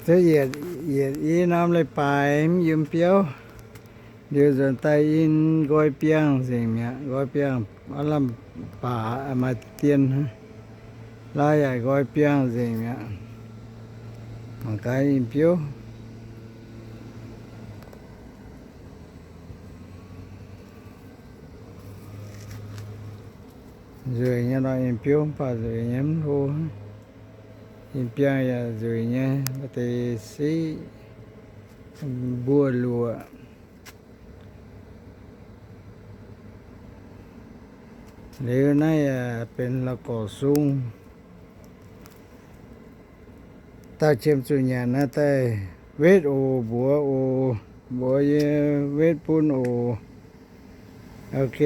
thế nhiệt ý nam lại bài em yếm phiếu điều dần tay in gói piang gì mẹ gói piang nó làm bà mà tiền lại lại gói piang gì mẹ mà cái in phiếu rồi nha nó in phiếu bà rồi nhém hô in piang ya rồi nha thì xí bùa lùa nếu nàyเป็นละก่อซุ่งตาเชื่อมสุญญาณนะแต่เวทโอบัวโอบัวเยเวทปุนโอโอเค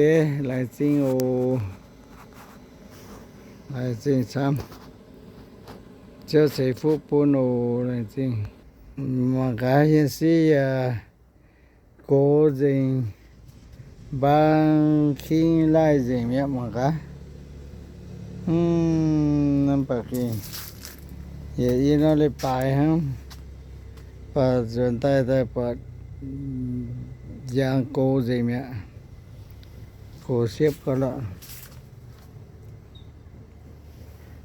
หลายสิ่งโอหลายสิ่งซ้ำเจ้าใส่ฟุปุนโอหลายสิ่งมันก็ยังสิโกจิงบางขี้ไล่จิงเนี่ยมันก็นั่นปากกินอย่าอีนั่นเลยไปฮะปัจจุบันแต่ปัจยังโกจิงเนี่ยโกเสียบก็แล้ว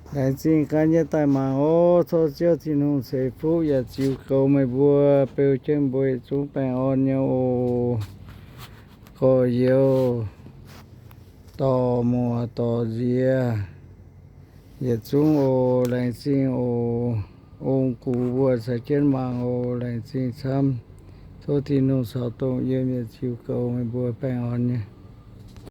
แต่จริงการจะตายมาโอ้โซเชียลที่นุ่งเสพผู้อย่าจิวเกาไม่บัวเปลวเชื่อมบัวสูงแปลงอ่อนเนี่ยโอ้ก็เยอะต่อมัวต่อเจียอย่าสูงโอ้แรงจริงโอ้องกูบัวใส่เช่นมาโอ้แรงจริงซ้ำโทษที่นุ่งสาวตรงเยี่ยมอย่าจิวเกาไม่บัวแปลงอ่อนเนี่ย